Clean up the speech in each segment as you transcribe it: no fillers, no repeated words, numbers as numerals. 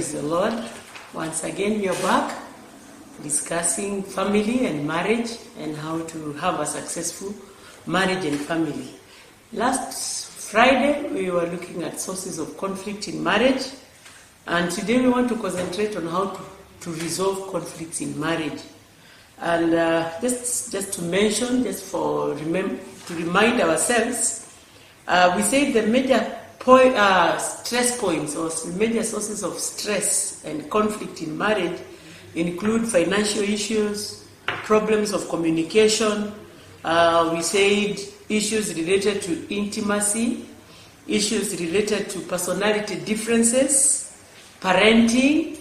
Praise the Lord. Once again, we are back discussing family and marriage and how to have a successful marriage and family. Last Friday, we were looking at sources of conflict in marriage, and today we want to concentrate on how to resolve conflicts in marriage. And just to mention, to remind ourselves, we say the major stress points or major sources of stress and conflict in marriage include financial issues, problems of communication, we said issues related to intimacy, issues related to personality differences, parenting.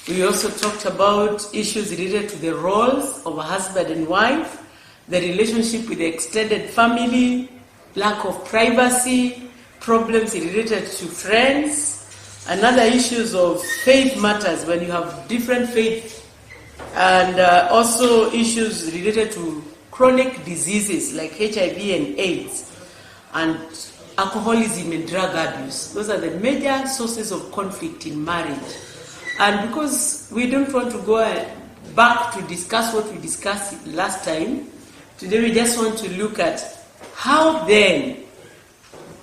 We also talked about issues related to the roles of a husband and wife, the relationship with the extended family, lack of privacy, problems related to friends, and other issues of faith matters when you have different faith, and also issues related to chronic diseases like HIV and AIDS, and alcoholism and drug abuse. Those are the major sources of conflict in marriage. And because we don't want to go back to discuss what we discussed last time, today we just want to look at how then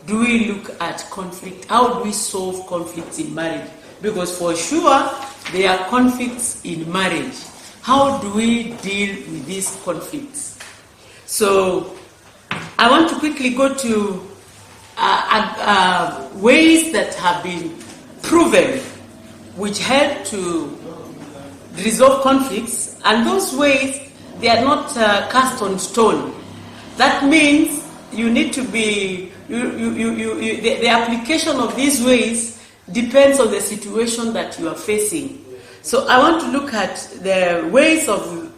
do we look at conflict? How do we solve conflicts in marriage? Because for sure, there are conflicts in marriage. How do we deal with these conflicts? So, I want to quickly go to ways that have been proven which help to resolve conflicts, and those ways, they are not cast on stone. That means you need to be the application of these ways depends on the situation that you are facing. So I want to look at the ways of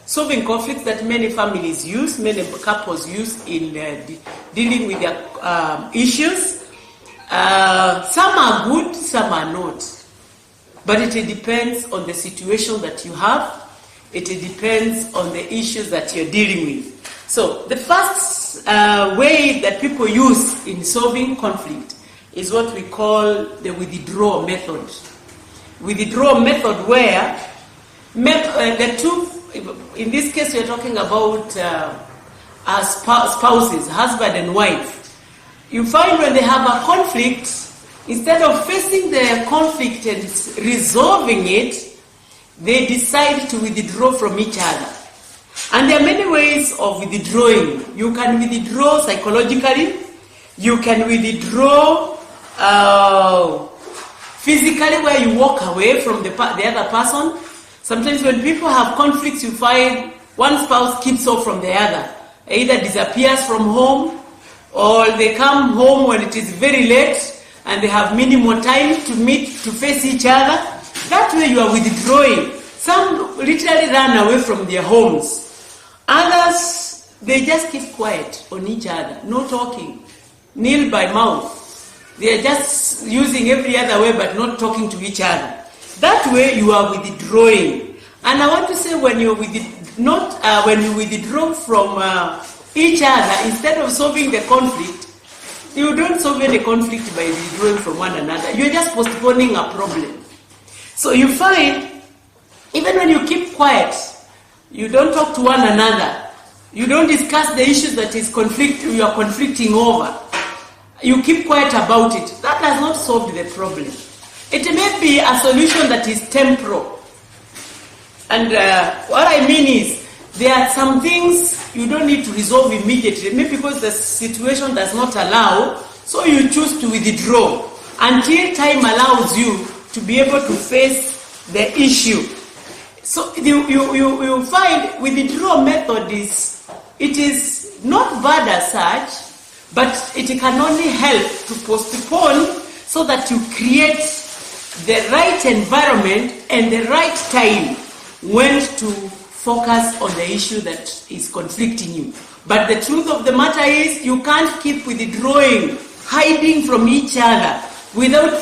solving conflicts that many families use, many couples use in dealing with their issues. Some are good, some are not. But it depends on the situation that you have. It depends on the issues that you're dealing with. So the first way that people use in solving conflict is what we call the withdrawal method. Withdrawal method where the two, in this case we're talking about spouses, husband and wife. You find when they have a conflict, instead of facing the conflict and resolving it, they decide to withdraw from each other. And there are many ways of withdrawing. You can withdraw psychologically. You can withdraw physically, where you walk away from the other person. Sometimes when people have conflicts, you find one spouse keeps off from the other. Either disappears from home, or they come home when it is very late and they have minimal time to meet, to face each other. That way you are withdrawing. Some literally run away from their homes. Others, they just keep quiet on each other, no talking, nil by mouth. They are just using every other way but not talking to each other. That way you are withdrawing. And I want to say when you withdraw from each other, instead of solving the conflict, you don't solve any conflict by withdrawing from one another. You're just postponing a problem. So you find, even when you keep quiet, you don't talk to one another, you don't discuss the issues that you are conflicting over, you keep quiet about it, that does not solve the problem. It may be a solution that is temporal. And what I mean is, there are some things you don't need to resolve immediately, maybe because the situation does not allow, so you choose to withdraw until time allows you to be able to face the issue. So you find withdrawal method is not bad as such, but it can only help to postpone so that you create the right environment and the right time when to focus on the issue that is conflicting you. But the truth of the matter is, you can't keep withdrawing, hiding from each other without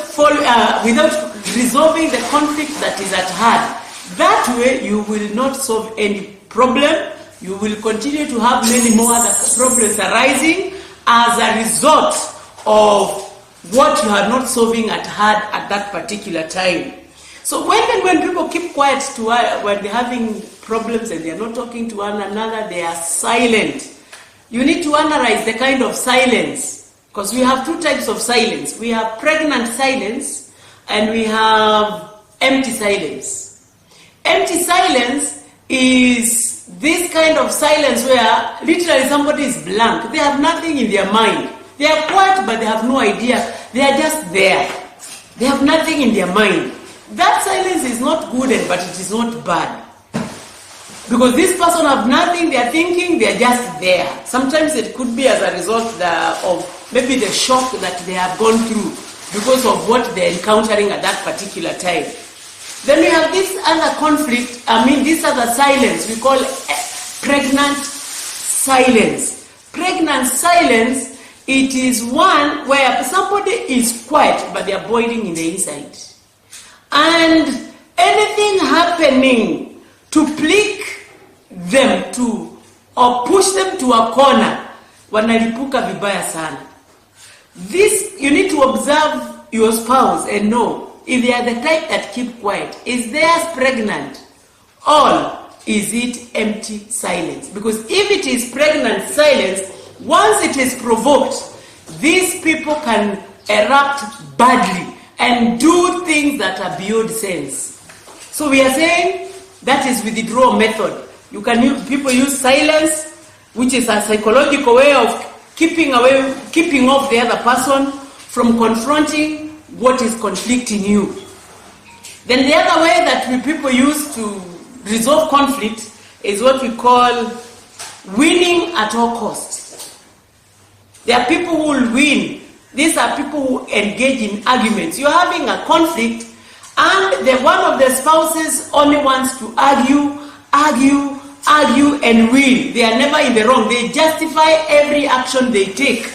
resolving the conflict that is at hand. That way, you will not solve any problem. You will continue to have many more other problems arising as a result of what you are not solving at hand at that particular time. So when people keep quiet when they're having problems and they're not talking to one another, they are silent. You need to analyze the kind of silence, because we have two types of silence. We have pregnant silence and we have empty silence. Empty silence is this kind of silence where literally somebody is blank. They have nothing in their mind. They are quiet, but they have no idea. They are just there. They have nothing in their mind. That silence is not good, but it is not bad. Because this person have nothing, they are thinking, they are just there. Sometimes it could be as a result of maybe the shock that they have gone through because of what they're encountering at that particular time. Then we have this other conflict, this other silence we call pregnant silence. Pregnant silence, it is one where somebody is quiet but they are boiling in the inside. And anything happening to plick them to or push them to a corner, wanalipuka vibaya sana. This, you need to observe your spouse and know if they are the type that keep quiet, is theirs pregnant or is it empty silence? Because if it is pregnant silence, once it is provoked, these people can erupt badly and do things that are beyond sense. So we are saying that is with the withdrawal method. People use silence, which is a psychological way of keeping off the other person from confronting what is conflicting you. Then the other way that people use to resolve conflict is what we call winning at all costs. There are people who will win. These are people who engage in arguments. You're having a conflict and one of the spouses only wants to argue, and win. They are never in the wrong. They justify every action they take.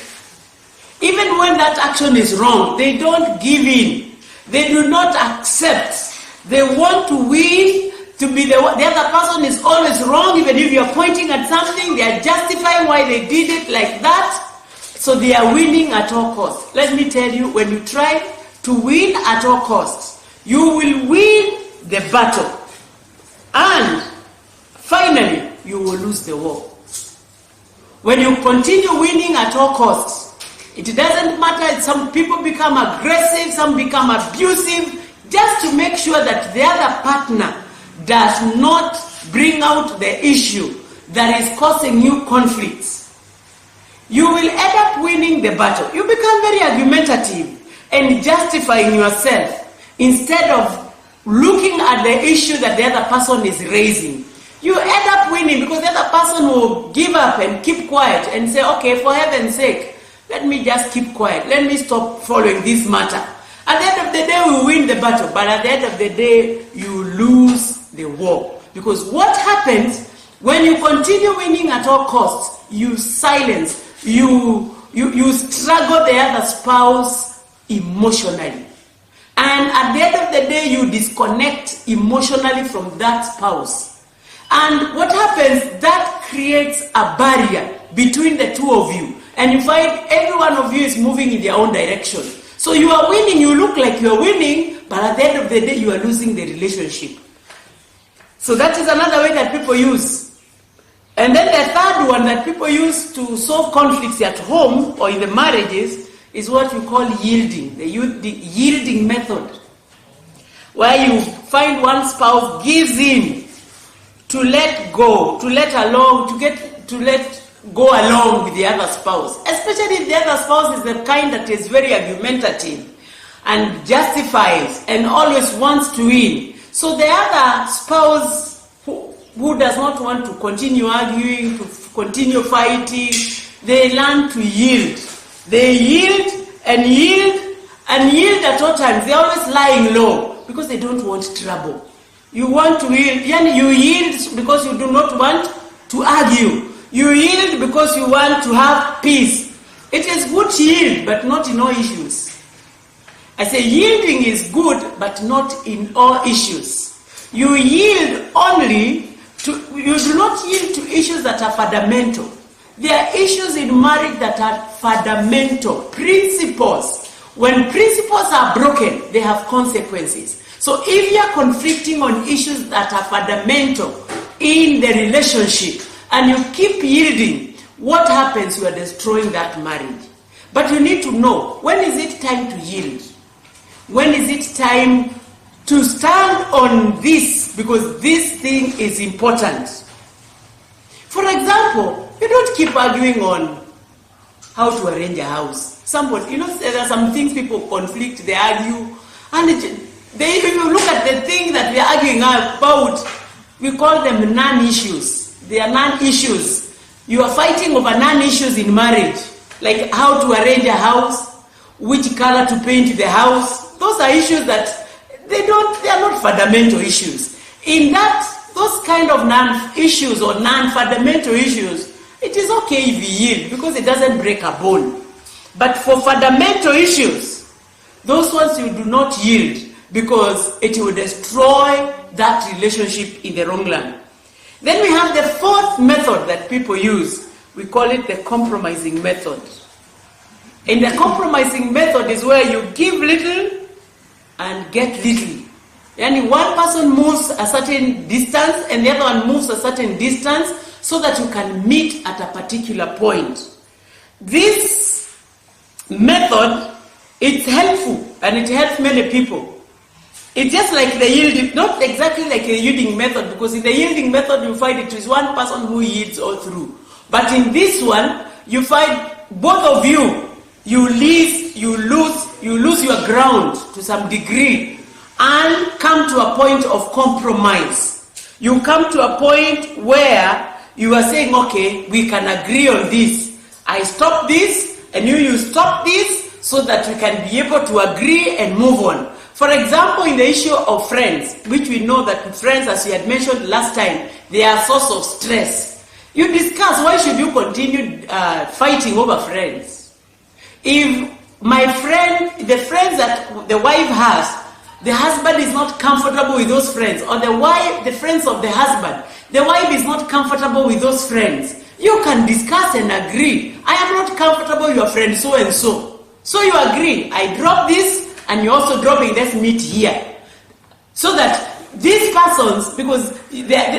Even when that action is wrong, they don't give in. They do not accept. They want to win, to be the other person is always wrong. Even if you're pointing at something, they are justifying why they did it like that. So they are winning at all costs. Let me tell you, when you try to win at all costs, you will win the battle. And finally, you will lose the war. When you continue winning at all costs, it doesn't matter, some people become aggressive, some become abusive, just to make sure that the other partner does not bring out the issue that is causing you conflicts. You will end up winning the battle. You become very argumentative and justifying yourself instead of looking at the issue that the other person is raising. You end up winning because the other person will give up and keep quiet and say, okay, for heaven's sake, let me just keep quiet. Let me stop following this matter. At the end of the day, we win the battle, but at the end of the day, you lose the war. Because what happens when you continue winning at all costs, you silence, you struggle the other spouse emotionally. And at the end of the day, you disconnect emotionally from that spouse. And what happens, that creates a barrier between the two of you. And you find every one of you is moving in their own direction. So you are winning, you look like you are winning, but at the end of the day, you are losing the relationship. So that is another way that people use. And then the third one that people use to solve conflicts at home or in the marriages is what we call yielding, the yielding method, where you find one spouse gives in to let go, to let go along with the other spouse, especially if the other spouse is the kind that is very argumentative and justifies and always wants to win. So the other spouse who does not want to continue arguing, to continue fighting, they learn to yield. They yield and yield and yield at all times. They're always lying low because they don't want trouble. You want to yield. You yield because you do not want to argue. You yield because you want to have peace. It is good to yield, but not in all issues. I say yielding is good, but not in all issues. You yield only to, you do not yield to issues that are fundamental. There are issues in marriage that are fundamental, principles, When principles are broken, they have consequences. So if you are conflicting on issues that are fundamental in the relationship and you keep yielding, what happens? You are destroying that marriage. But you need to know, when is it time to yield? When is it time to stand on this? Because this thing is important. For example, you don't keep arguing on how to arrange a house. Somebody, there are some things people conflict, they argue, and if you look at the thing that we are arguing about, we call them non-issues. They are non-issues. You are fighting over non-issues in marriage, like how to arrange a house, which color to paint the house. Those are issues that they are not fundamental issues. In those kind of non-issues or non-fundamental issues, it is okay if you yield because it doesn't break a bone. But for fundamental issues, those ones you do not yield because it will destroy that relationship in the long run. Then we have the fourth method that people use. We call it the compromising method. And the compromising method is where you give little and get little. And one person moves a certain distance and the other one moves a certain distance so that you can meet at a particular point. This method, it's helpful and it helps many people. It's just like the yielding, not exactly like a yielding method, because in the yielding method you find it is one person who yields all through. But in this one, you find both of you, you lose your ground to some degree and come to a point of compromise. You come to a point where you are saying, okay, we can agree on this. I stop this and you stop this so that we can be able to agree and move on. For example, in the issue of friends, which we know that friends, as we had mentioned last time, they are a source of stress. You discuss why should you continue fighting over friends. If my friend, the friends that the wife has, the husband is not comfortable with those friends, or the friends of the husband, the wife is not comfortable with those friends, you can discuss and agree. I am not comfortable with your friend so and so. So you agree, I drop this, and you're also dropping, let's meet here. So that these persons, because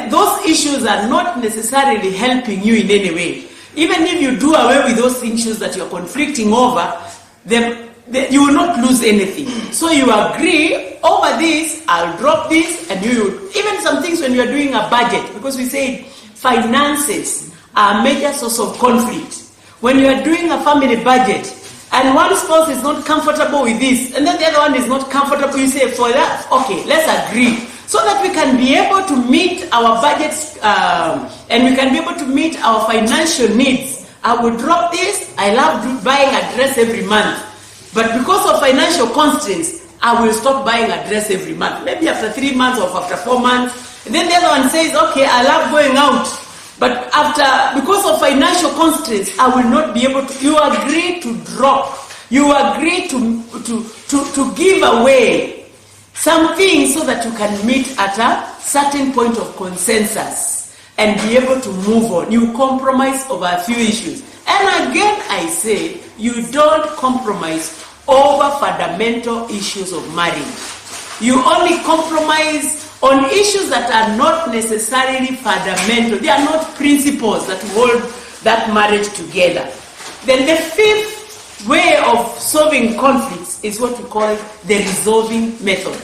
those issues are not necessarily helping you in any way. Even if you do away with those issues that you're conflicting over, you will not lose anything. So you agree, over this, I'll drop this, and even some things when you're doing a budget, because we said finances are a major source of conflict. When you're doing a family budget, and one spouse is not comfortable with this, and then the other one is not comfortable, you say, for that, okay, let's agree. So that we can be able to meet our budgets and we can be able to meet our financial needs. I will drop this, I love buying a dress every month. But because of financial constraints, I will stop buying a dress every month. Maybe after 3 months or after 4 months. And then the other one says, okay, I love going out. But because of financial constraints, I will not be able to. You agree to drop. You agree to give away something so that you can meet at a certain point of consensus and be able to move on. You compromise over a few issues. And again, I say, you don't compromise over fundamental issues of marriage. You only compromise on issues that are not necessarily fundamental. They are not principles that hold that marriage together. Then the fifth way of solving conflicts is what we call the resolving method.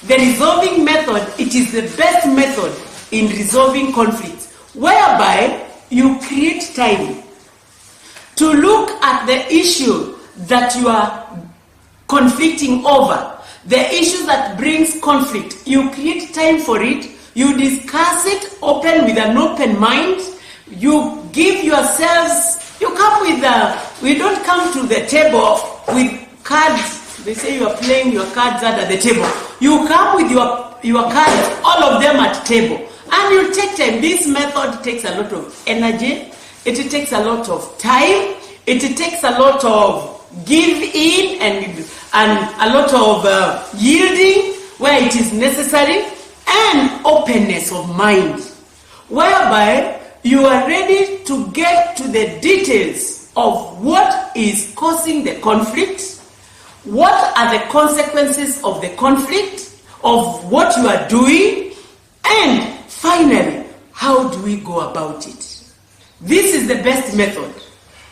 The resolving method, it is the best method in resolving conflicts, whereby you create time to look at the issue that you are conflicting over. The issue that brings conflict, you create time for it, you discuss it open with an open mind, you give yourselves, you come with we don't come to the table with cards. They say you are playing your cards at the table. You come with your cards, all of them at table, and you take time. This method takes a lot of energy, it takes a lot of time, it takes a lot of give in and a lot of yielding where it is necessary, and openness of mind, whereby you are ready to get to the details of what is causing the conflict, what are the consequences of the conflict, of what you are doing, and finally, how do we go about it? This is the best method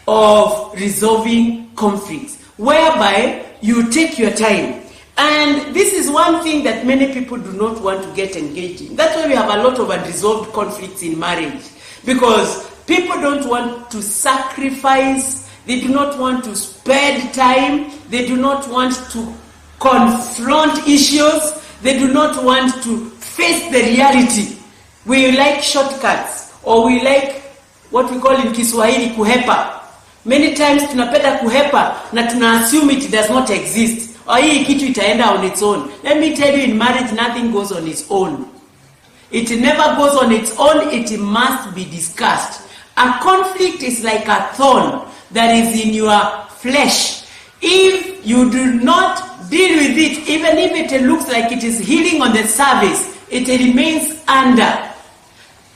of resolving conflicts, whereby you take your time. And this is one thing that many people do not want to get engaged in. That's why we have a lot of unresolved conflicts in marriage. Because people don't want to sacrifice, they do not want to spend time, they do not want to confront issues, they do not want to face the reality. We like shortcuts, or we like what we call in Kiswahili kuhepa. Many times tunapenda kuhepa na tuna assume it does not exist. Or hii kitu itaenda on its own. Let me tell you, in marriage nothing goes on its own. It never goes on its own, it must be discussed. A conflict is like a thorn that is in your flesh. If you do not deal with it, even if it looks like it is healing on the surface, it remains under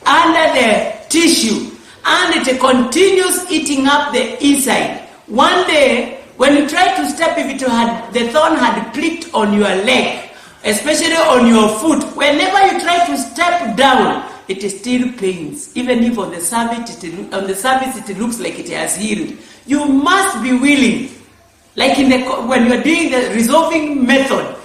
the tissue, and it continues eating up the inside. One day, when you try to step, if the thorn had pricked on your leg, especially on your foot, whenever you try to step down, it still pains. Even if on the surface it looks like it has healed. You must be willing. Like when you're doing the resolving method,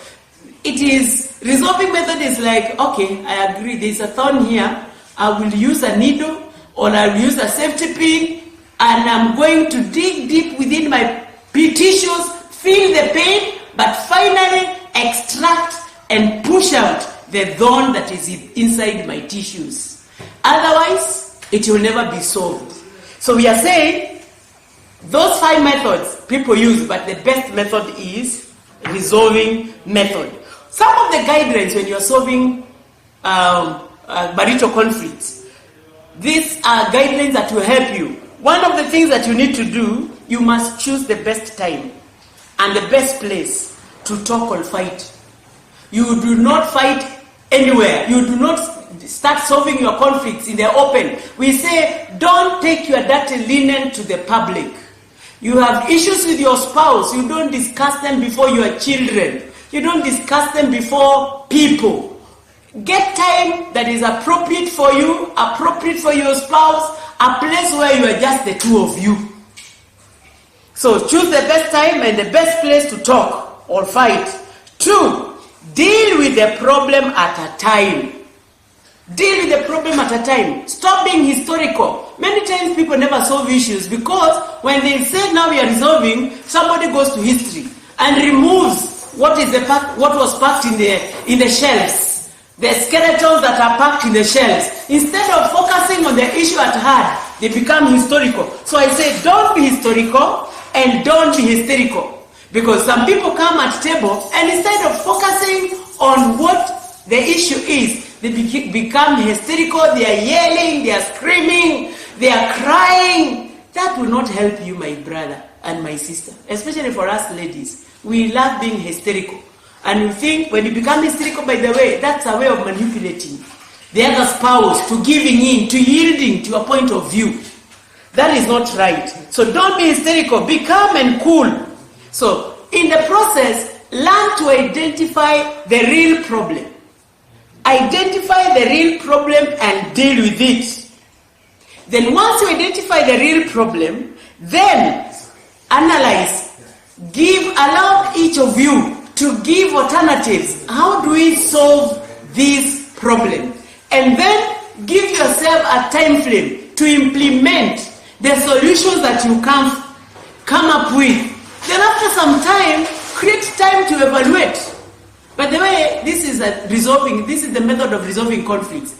resolving method is like, okay, I agree, there's a thorn here, I will use a needle, or I will use a safety pin, and I'm going to dig deep within my tissues, feel the pain, but finally extract and push out the thorn that is inside my tissues. Otherwise, it will never be solved. So we are saying those 5 methods people use, but the best method is resolving method. Some of the guidelines when you're solving marital conflicts, these are guidelines that will help you. One of the things that you need to do, you must choose the best time and the best place to talk or fight. You do not fight anywhere. You do not start solving your conflicts in the open. We say, don't take your dirty linen to the public. You have issues with your spouse, you don't discuss them before your children. You don't discuss them before people. Get time that is appropriate for you, appropriate for your spouse, a place where you are just the two of you. So choose the best time and the best place to talk or fight. 2, deal with the problem at a time. Deal with the problem at a time. Stop being historical. Many times people never solve issues because when they say now we are resolving, somebody goes to history and removes what was packed in the shelves, the skeletons that are packed in the shelves. Instead of focusing on the issue at hand, they become historical. So I say, don't be historical and don't be hysterical, because some people come at table and instead of focusing on what the issue is, they become hysterical. They are yelling, they are screaming, they are crying. That will not help you, my brother and my sister, especially for us ladies. We love being hysterical. And we think when you become hysterical, by the way, that's a way of manipulating the other spouse to giving in, to yielding to a point of view. That is not right. So don't be hysterical. Be calm and cool. So in the process, learn to identify the real problem. Identify the real problem and deal with it. Then once you identify the real problem, then analyze. Allow each of you to give alternatives. How do we solve this problem? And then give yourself a time frame to implement the solutions that you come up with. Then after some time, create time to evaluate. By the way, this is the method of resolving conflicts.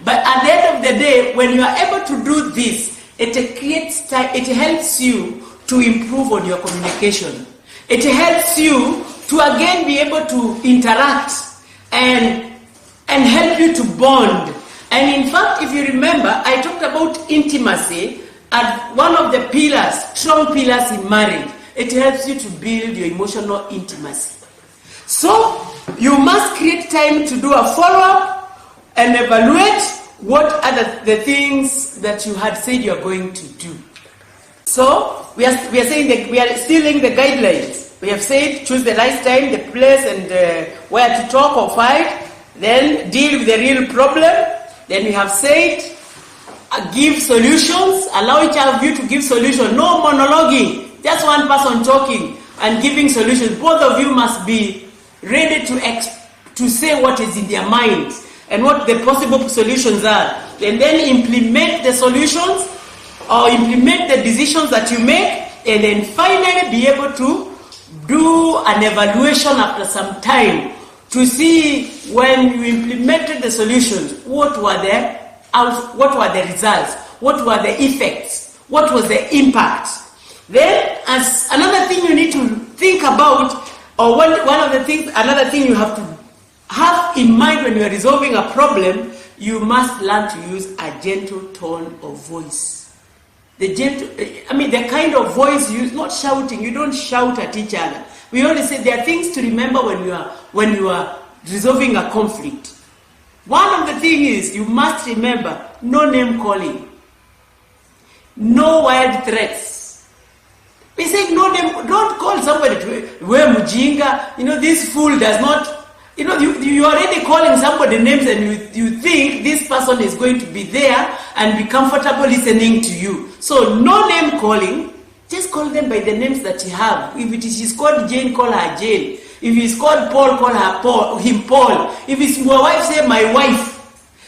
But at the end of the day, when you are able to do this, it creates time, it helps you to improve on your communication. It helps you to again be able to interact and help you to bond. And in fact, if you remember, I talked about intimacy as one of the pillars, strong pillars in marriage. It helps you to build your emotional intimacy. So, you must create time to do a follow-up and evaluate what are the things that you had said you are going to do. So, we are saying that we are stealing the guidelines. We have said choose the right time, the place, and where to talk or fight. Then deal with the real problem. Then we have said give solutions. Allow each of you to give solutions. No monologuing. Just one person talking and giving solutions. Both of you must be ready to say what is in their minds and what the possible solutions are. And then implement the solutions or implement the decisions that you make, and then finally be able to do an evaluation after some time to see when you implemented the solutions, what were the results, what were the effects, what was the impact. Then, as another thing you need to think about, or another thing you have to have in mind when you are resolving a problem, you must learn to use a gentle tone of voice. The kind of voice you use, not shouting. You don't shout at each other. We only say there are things to remember when you are resolving a conflict. One of the things is you must remember no name calling, no wild threats. We say no name. Don't call somebody where mujinga. This fool does not. You are already calling somebody names, and you think this person is going to be there and be comfortable listening to you. So no name calling, just call them by the names that you have. If she's called Jane, call her Jane. If he's called Paul, call him Paul. If it's my wife, say my wife.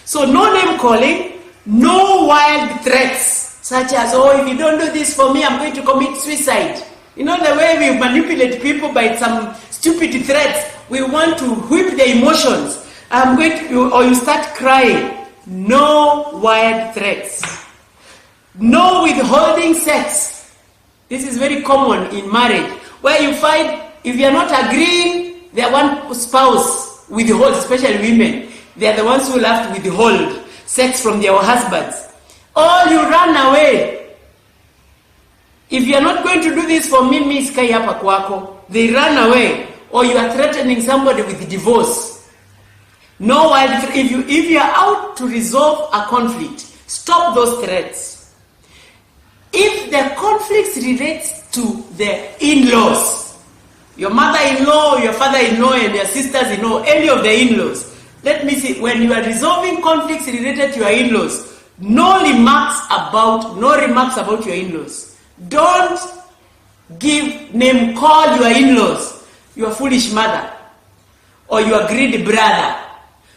So no name calling, no wild threats, such as, if you don't do this for me, I'm going to commit suicide. The way we manipulate people by some stupid threats. We want to whip the emotions. Or you start crying. No wild threats. No withholding sex. This is very common in marriage, where you find if you are not agreeing, the one spouse withholds, especially women. They are the ones who have to withhold sex from their husbands. Or you run away. If you are not going to do this for me, Miss Kai hapa kwako, they run away. Or you are threatening somebody with divorce. No wild threat. If you are out to resolve a conflict, stop those threats. If the conflict relates to the in-laws, your mother-in-law, your father-in-law, and your sisters-in-law, any of the in-laws, let me see, when you are resolving conflicts related to your in-laws, no remarks about your in-laws. Don't call your in-laws your foolish mother, or your greedy brother,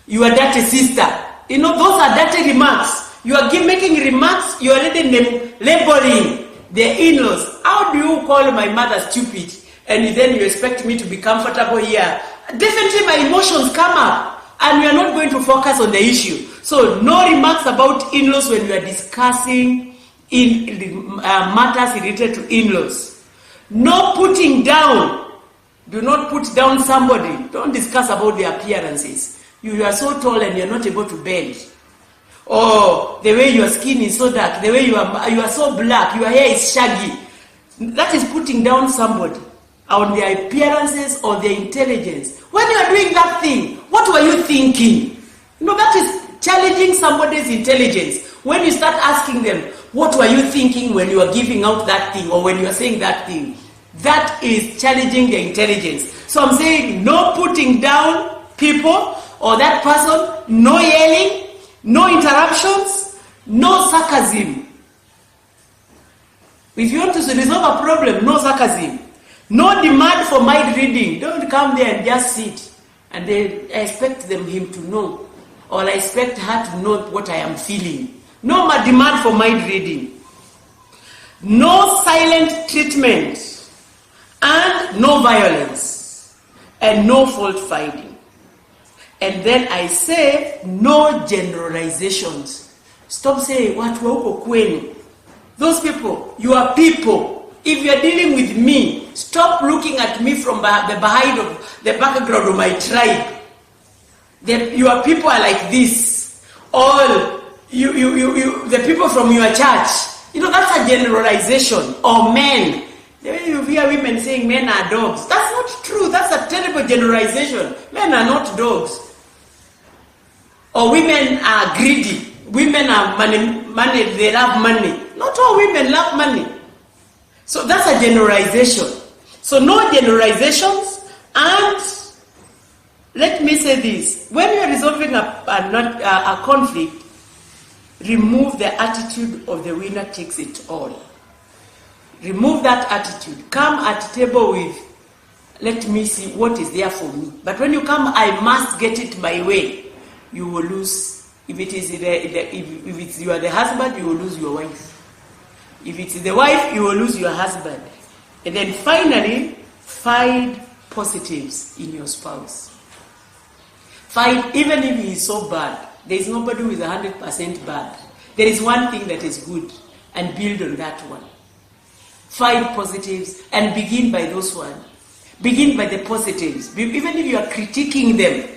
your dirty sister. Those are dirty remarks. You are making remarks, you are already labeling the in-laws. How do you call my mother stupid, and then you expect me to be comfortable here? Definitely my emotions come up, and we are not going to focus on the issue. So no remarks about in-laws when you are discussing matters related to in-laws. No putting down. Do not put down somebody. Don't discuss about their appearances. You are so tall and you are not able to bend. Or the way your skin is so dark, the way you are so black, your hair is shaggy. That is putting down somebody on their appearances or their intelligence. When you are doing that thing, what were you thinking? That is challenging somebody's intelligence. When you start asking them, what were you thinking when you are giving out that thing or when you are saying that thing? That is challenging their intelligence. So I'm saying no putting down people or that person, no yelling, no interruptions, no sarcasm. If you want to resolve a problem, no sarcasm. No demand for mind reading. Don't come there and just sit and then I expect him to know, or I expect her to know what I am feeling. No demand for mind reading. No silent treatment. And no violence, and no fault finding. And then I say no generalizations. Stop saying what wako kwenu. Those people, you are people. If you are dealing with me, stop looking at me from the background of my tribe. Your people are like this. All the people from your church. That's a generalization. Or men. The way you hear women saying men are dogs. That's not true. That's a terrible generalization. Men are not dogs. Or women are greedy. Women are money, they love money. Not all women love money. So that's a generalization. So no generalizations. And let me say this, when you're resolving a conflict, remove the attitude of the winner takes it all. Remove that attitude. Come at table with, let me see what is there for me. But when you come, I must get it my way, you will lose. If it is if you are the husband, you will lose your wife. If it's the wife, you will lose your husband. And then finally, find positives in your spouse. Find, even if he is so bad, there is nobody who is 100% bad. There is one thing that is good, and build on that one. Find positives and begin by those ones. Begin by the positives. Even if you are critiquing them,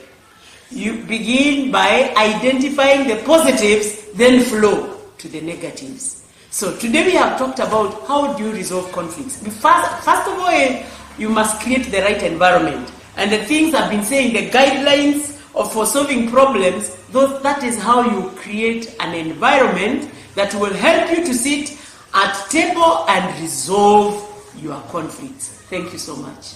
you begin by identifying the positives, then flow to the negatives. So today we have talked about how do you resolve conflicts. First of all, you must create the right environment. And the things I've been saying, the guidelines for solving problems, that is how you create an environment that will help you to sit at table and resolve your conflicts. Thank you so much.